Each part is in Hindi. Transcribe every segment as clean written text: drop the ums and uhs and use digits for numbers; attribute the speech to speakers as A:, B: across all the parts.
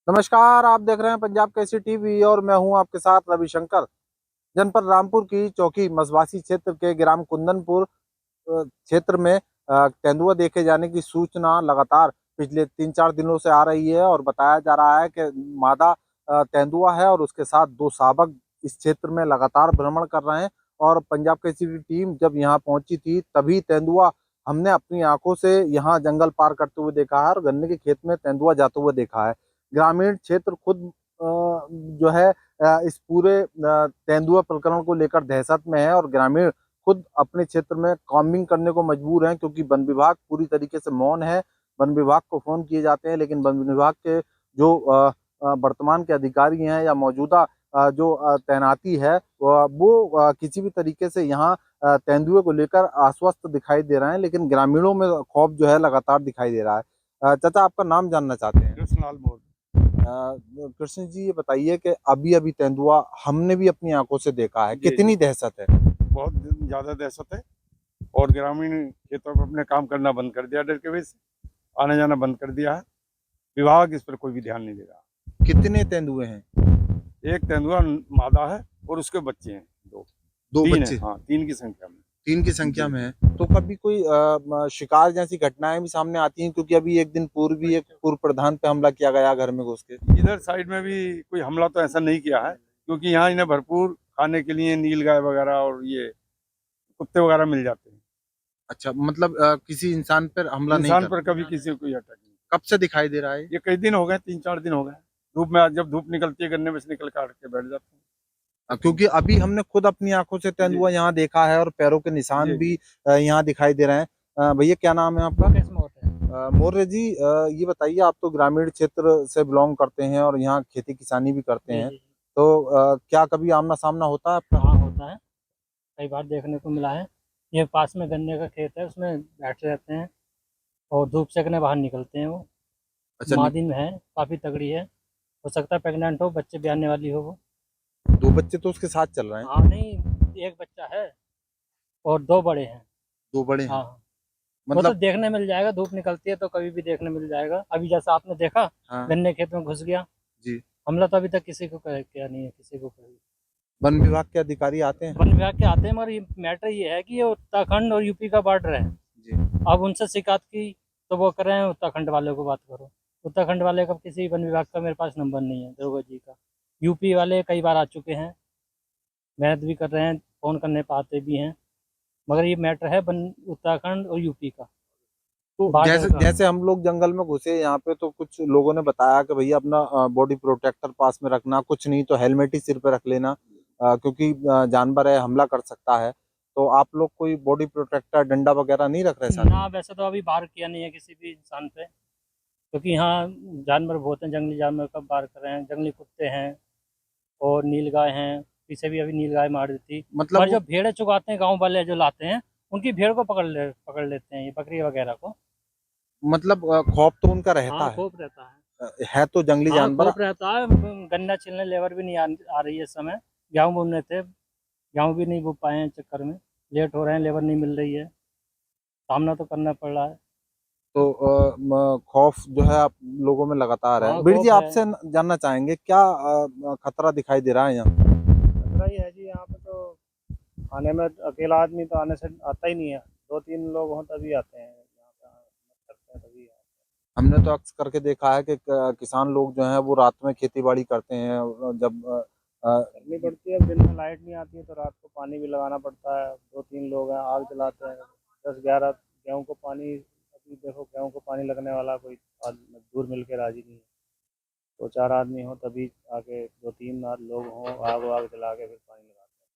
A: नमस्कार, आप देख रहे हैं पंजाब केसरी टीवी और मैं हूं आपके साथ रविशंकर। जनपद रामपुर की चौकी मसवासी क्षेत्र के ग्राम कुंदनपुर क्षेत्र में तेंदुआ देखे जाने की सूचना लगातार पिछले 3-4 दिनों से आ रही है और बताया जा रहा है कि मादा तेंदुआ है और उसके साथ 2 शावक इस क्षेत्र में लगातार भ्रमण कर रहे हैं। और पंजाब केसरी टीम जब यहाँ पहुंची थी तभी तेंदुआ हमने अपनी आंखों से यहाँ जंगल पार करते हुए देखा है और गन्ने के खेत में तेंदुआ जाते हुए देखा है। ग्रामीण क्षेत्र खुद जो है इस पूरे तेंदुआ प्रकरण को लेकर दहशत में है और ग्रामीण खुद अपने क्षेत्र में कॉम्बिंग करने को मजबूर हैं क्योंकि वन विभाग पूरी तरीके से मौन है। वन विभाग को फोन किए जाते हैं लेकिन वन विभाग के जो वर्तमान के अधिकारी हैं या मौजूदा जो तैनाती है वो किसी भी तरीके से यहाँ तेंदुए को लेकर आश्वस्त दिखाई दे रहे हैं, लेकिन ग्रामीणों में खौफ जो है लगातार दिखाई दे रहा है। चाचा, आपका नाम जानना चाहते हैं?
B: कृष्णलाल मोर।
A: कृष्ण जी, ये बताइए कि अभी अभी तेंदुआ हमने भी अपनी आंखों से देखा है,
B: जी
A: कितनी
B: जी,
A: दहशत है?
B: बहुत ज्यादा दहशत है। और ग्रामीण खेतों में अपने काम करना बंद कर दिया, डर के वजह से आने जाना बंद कर दिया है। विभाग इस पर कोई भी ध्यान नहीं दे रहा।
A: कितने तेंदुए हैं?
B: एक तेंदुआ मादा है और उसके बच्चे हैं दो।
A: दो
B: तीन है,
A: बच्चे?
B: हाँ, तीन की संख्या में।
A: 3 की संख्या
B: जी
A: में
B: जी।
A: है। तो कभी कोई शिकार जैसी घटनाएं भी सामने आती हैं? क्योंकि अभी एक दिन पूर्व भी एक पूर्व प्रधान पे हमला किया गया घर में घुस के।
B: इधर साइड में भी कोई हमला तो ऐसा नहीं किया है, क्योंकि यहाँ इन्हें भरपूर खाने के लिए नील गाय वगैरह और ये कुत्ते वगैरह मिल जाते हैं।
A: अच्छा, मतलब किसी इंसान पर हमला नहीं
B: इंसान
A: कर?
B: पर कभी किसी को कोई अटैक नहीं।
A: कब से दिखाई दे रहा है?
B: ये कई दिन हो गए, 3-4 दिन हो गए। धूप में, आज जब धूप निकलती है गन्ने में से निकल काट के बैठ जाते हैं।
A: क्योंकि अभी हमने खुद अपनी आंखों से
B: जी
A: तेंदुआ यहाँ देखा है और पैरों के निशान
B: जी
A: भी
B: जी।
A: यहाँ दिखाई दे रहे हैं। भैया, क्या नाम है आपका?
C: मुकेश मोहते।
A: मौर्य जी, ये बताइए, आप तो ग्रामीण क्षेत्र से बिलोंग करते हैं और यहाँ खेती किसानी भी करते
C: जी
A: हैं,
C: जी जी।
A: तो क्या कभी आमना सामना होता है आपका?
C: हाँ, होता है, कई बार देखने को मिला है। ये पास में गन्ने का खेत है, उसमें बैठे रहते हैं और धूप सेकने बाहर निकलते हैं वो।
A: अच्छा,
C: मादिन है, काफ़ी तगड़ी है। हो सकता है प्रेग्नेंट हो, बच्चे भी आने वाली हो वो।
A: 2 बच्चे तो उसके साथ चल रहे हैं?
C: हाँ, नहीं, एक बच्चा है और 2 बड़े हैं।
A: 2 बड़े
C: हाँ
A: हैं?
C: हाँ। वो तो
A: मतलब
C: देखने मिल जाएगा, धूप निकलती है तो कभी भी देखने मिल जाएगा। अभी जैसा आपने देखा,
A: हाँ
C: गन्ने खेत में घुस गया।
A: जी।
C: हमला तो अभी तक किसी को किया नहीं है, किसी को कभी।
A: वन विभाग के अधिकारी आते हैं?
C: वन विभाग के आते हैं, मगर ये मैटर ये है कि ये उत्तराखंड और यूपी का बॉर्डर है।
A: जी।
C: अब उनसे शिकायत की तो वो कर रहे हैं उत्तराखंड वाले को बात करो। उत्तराखंड वाले का किसी वन विभाग का मेरे पास नंबर नहीं है, दरोगा जी का। यूपी वाले कई बार आ चुके हैं, मेहनत भी कर रहे हैं, फ़ोन करने पर आते भी हैं, मगर ये मैटर है उत्तराखंड और यूपी का,
A: तो जैसे
C: बॉर्डर का।
A: जैसे हम लोग जंगल में घुसे यहाँ पे, तो कुछ लोगों ने बताया कि भैया अपना बॉडी प्रोटेक्टर पास में रखना, कुछ नहीं तो हेलमेट ही सिर पे रख लेना, क्योंकि जानवर है, हमला कर सकता है। तो आप लोग कोई बॉडी प्रोटेक्टर, डंडा वगैरह नहीं रख रहे साथ में?
C: ना, वैसे तो अभी बार किया नहीं है किसी भी इंसान पे, क्योंकि यहाँ जानवर बहुत हैं, जंगली जानवर कब बार कर रहे हैं। जंगली कुत्ते हैं और नीलगाय हैं, पीछे भी अभी नीलगाय मार दी थी।
A: मतलब
C: और जो भेड़ें चुगाते हैं, गाँव वाले जो लाते हैं, उनकी भेड़ को पकड़ लेते हैं, ये बकरी वगैरह को।
A: खौफ तो उनका रहता
C: हाँ,
A: है।
C: खूब रहता है।
A: है तो जंगली
C: हाँ,
A: जानवर।
C: खूब रहता है। गन्ना छिलने लेबर भी नहीं आ रही है इस समय। गेहूँ बुनने थे, गेहूँ भी नहीं बो पाए हैं, चक्कर में लेट हो रहे हैं, लेबर नहीं मिल रही है, सामना तो करना पड़ रहा है।
A: तो खौफ जो है आप लोगों में लगातार है।
C: हाँ,
A: बीर जी,
C: खूब है।
A: आपसे जानना चाहेंगे क्या खतरा दिखाई दे रहा है यहाँ?
D: खतरा ही है जी, यहाँ पे तो आने में अकेला आदमी तो आने से आता ही नहीं है। 2-3 लोग हों तभी आते हैं यहाँ पे, करते हैं तभी आते
A: हमने तो अक्सर करके देखा है कि किसान लोग जो हैं वो रात में खेती बाड़ी करते हैं, जब
D: हैं। करनी पड़ती है, दिन में लाइट नहीं आती है तो रात को पानी भी लगाना पड़ता है। 2-3 लोग हैं, आग जलाते हैं। 10-11 गेहूँ को पानी, अभी देखो गेहूँ को पानी लगने वाला कोई मजदूर मिल के राजी नहीं है। 2-4 आदमी हो तभी आके, 2-3 लोग हों, आग वाग जला के फिर पानी लगाते हैं।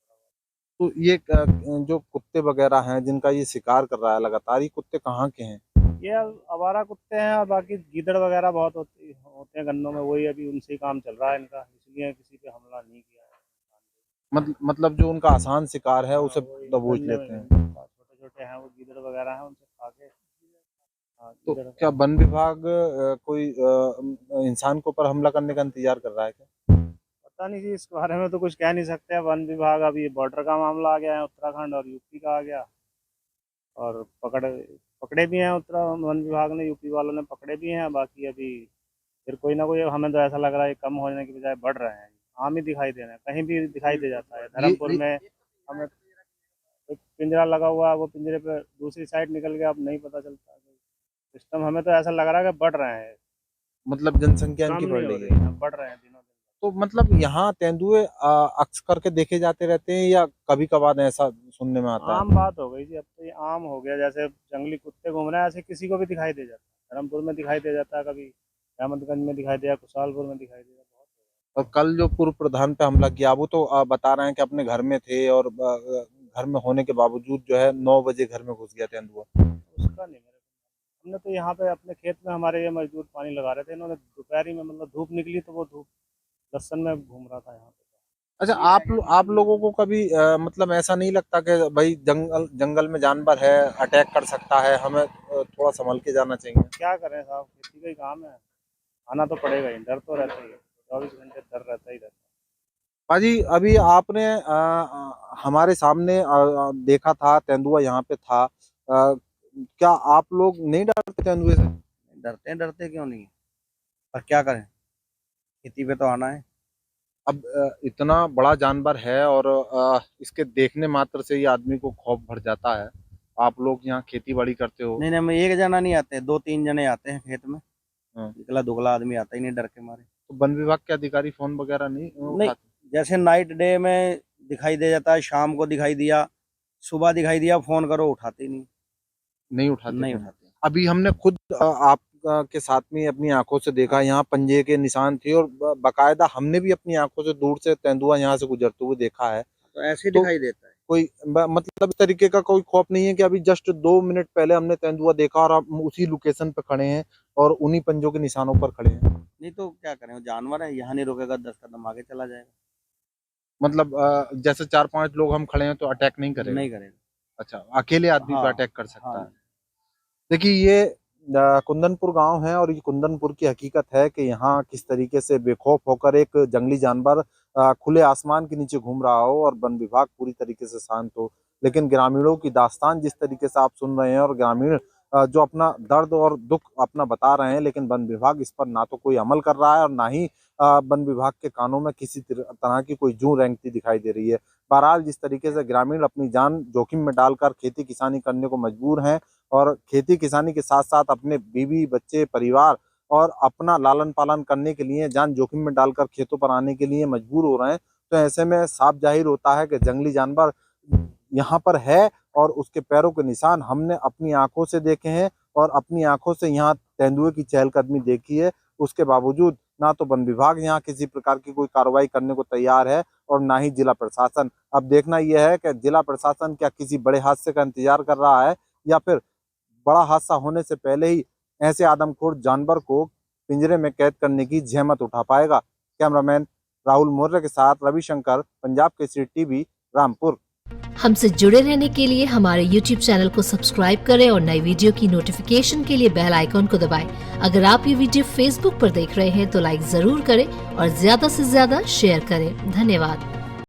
A: तो ये जो कुत्ते वगैरह हैं जिनका ये शिकार कर रहा है लगातार, ये कुत्ते कहाँ के हैं?
D: ये आवारा कुत्ते हैं और बाकी गीदड़ वगैरह बहुत होते हैं गन्नों में, वही अभी उनसे ही काम चल रहा है इनका, इसलिए किसी पे हमला नहीं किया है।
A: मतलब जो उनका आसान शिकार है
D: हाँ,
A: उसे
D: वही
A: दबोच
D: गन्ने
A: लेते
D: में
A: हैं।
D: छोटे छोटे हैं वो गीदड़ वगैरह हैं, उनसे खा के। हाँ,
A: तो
D: गीदड़
A: क्या
D: का।
A: वन विभाग कोई इंसान के ऊपर हमला करने का इंतजार कर रहा है क्या?
D: पता नहीं जी, इसके बारे में तो कुछ कह नहीं सकते। वन विभाग, अभी बॉर्डर का मामला आ गया है, उत्तराखंड और यूपी का आ गया। और पकड़े भी हैं, उत्तरा वन विभाग ने, यूपी वालों ने पकड़े भी हैं। बाकी अभी फिर कोई ना कोई हमें तो ऐसा लग रहा है ये कम होने की बजाय बढ़ रहे हैं, आम ही दिखाई दे रहे हैं, कहीं भी दिखाई दे जाता है। धर्मपुर में हमें एक पिंजरा लगा हुआ है, वो पिंजरे पे दूसरी साइड निकल गया, अब नहीं पता चलता। सिस्टम हमें तो ऐसा लग रहा है कि बढ़ रहे हैं,
A: मतलब जनसंख्या
D: कम
A: इनकी बढ़
D: नहीं हो
A: रही
D: रही
A: है।
D: है, बढ़ रहे हैं दिनों दिन।
A: तो मतलब यहाँ तेंदुए अक्सर करके देखे जाते रहते हैं या कभी कभार ऐसा सुनने में आता है?
D: आम बात हो गई जी, अब तो ये आम हो गया, जैसे जंगली कुत्ते घूम रहे हैं ऐसे किसी को भी दिखाई दे जाता है। धर्मपुर में दिखाई दे जाता है, कभी अहमदगंज में दिखाई दिया, खुशहालपुर में दिखाई दिया, बहुत हो गया।
A: और कल जो पूर्व प्रधान पे हमला किया वो तो बता रहे हैं कि अपने घर में थे और घर में होने के बावजूद जो है 9 बजे घर में घुस गया तेंदुआ।
D: उसका नहीं मेरे को, हमने तो यहाँ पे अपने खेत में हमारे ये मजदूर पानी लगा रहे थे, इन्होंने दोपहरी में मतलब धूप निकली तो वो धूप लहसन में घूम रहा था यहाँ पे।
A: अच्छा, आप लोगों को कभी मतलब ऐसा नहीं लगता कि भाई जंगल में जानवर है, अटैक कर सकता है, हमें थोड़ा संभल के जाना चाहिए?
D: क्या करें साहब, खेती का ही काम है, आना तो पड़ेगा ही, डर तो रहता ही है, 24 घंटे डर रहता ही रहता है।
A: पाजी, अभी आपने हमारे सामने देखा था तेंदुआ यहाँ पे था। क्या आप लोग नहीं डरते तेंदुए से?
E: डरते क्यों नहीं, पर क्या करें, खेती पे तो आना है।
A: अब इतना बड़ा जानवर है और इसके देखने मात्र से ही आदमी को खौफ भर जाता है। आप लोग यहाँ खेती बाड़ी करते हो।
E: नहीं, हम एक जना नहीं आते, 2-3 जने आते हैं खेत में।
A: हाँ।
E: इकला दुगला आदमी आता ही नहीं डर के मारे।
A: तो वन विभाग के अधिकारी फोन वगैरह नहीं उठाते?
E: जैसे नाइट डे में दिखाई दे जाता है, शाम को दिखाई दिया, सुबह दिखाई दिया, फोन करो उठाते नहीं।
A: नहीं उठाते?
E: नहीं
A: फोन?
E: उठाते।
A: अभी हमने खुद आप के साथ में अपनी आंखों से देखा, यहाँ पंजे के निशान थे और बाकायदा हमने भी अपनी आंखों से दूर से तेंदुआ यहाँ से गुजरते हुए देखा है।
E: तो ऐसे
A: तो
E: दिखाई देता है।
A: कोई मतलब इस तरीके का कोई खौफ नहीं है कि अभी जस्ट 2 मिनट पहले हमने तेंदुआ देखा और हम उसी लोकेशन पे खड़े हैं और उन्हीं पंजों के निशानों पर खड़े हैं?
E: नहीं तो क्या करें, वो जानवर है, यहाँ नहीं रुकेगा, 10 कदम आगे चला जाएगा।
A: मतलब जैसे 4-5 लोग हम खड़े हैं तो अटैक नहीं करेगा?
E: नहीं करेगा।
A: अच्छा, अकेले आदमी पे
E: हाँ,
A: अटैक कर सकता
E: हाँ।
A: है। देखिए, ये कुंदनपुर गांव है और ये कुंदनपुर की हकीकत है कि यहाँ किस तरीके से बेखौफ होकर एक जंगली जानवर खुले आसमान के नीचे घूम रहा हो और वन विभाग पूरी तरीके से शांत हो। लेकिन ग्रामीणों की दास्तान जिस तरीके से आप सुन रहे हैं और ग्रामीण जो अपना दर्द और दुख अपना बता रहे हैं, लेकिन वन विभाग इस पर ना तो कोई अमल कर रहा है और ना ही वन विभाग के कानों में किसी तरह की कोई जूं रेंगती दिखाई दे रही है। बहरहाल, जिस तरीके से ग्रामीण अपनी जान जोखिम में डालकर खेती किसानी करने को मजबूर हैं और खेती किसानी के साथ साथ अपने बीवी बच्चे परिवार और अपना लालन पालन करने के लिए जान जोखिम में डालकर खेतों पर आने के लिए मजबूर हो रहे हैं, तो ऐसे में साफ जाहिर होता है कि जंगली जानवर यहाँ पर है और उसके पैरों के निशान हमने अपनी आंखों से देखे हैं और अपनी आंखों से यहाँ तेंदुए की चहलकदमी देखी है। उसके बावजूद ना तो वन विभाग यहाँ किसी प्रकार की कोई कार्रवाई करने को तैयार है और ना ही जिला प्रशासन। अब देखना यह है कि जिला प्रशासन क्या किसी बड़े हादसे का इंतजार कर रहा है या फिर बड़ा हादसा होने से पहले ही ऐसे आदमखोर जानवर को पिंजरे में कैद करने की जहमत उठा पाएगा। कैमरामैन राहुल मौर्य के साथ रविशंकर, पंजाब केसरी टीवी, रामपुर।
F: हमसे जुड़े रहने के लिए हमारे YouTube चैनल को सब्सक्राइब करें और नई वीडियो की नोटिफिकेशन के लिए बेल आइकॉन को दबाएं। अगर आप ये वीडियो Facebook पर देख रहे हैं तो लाइक जरूर करें और ज्यादा से ज्यादा शेयर करें। धन्यवाद।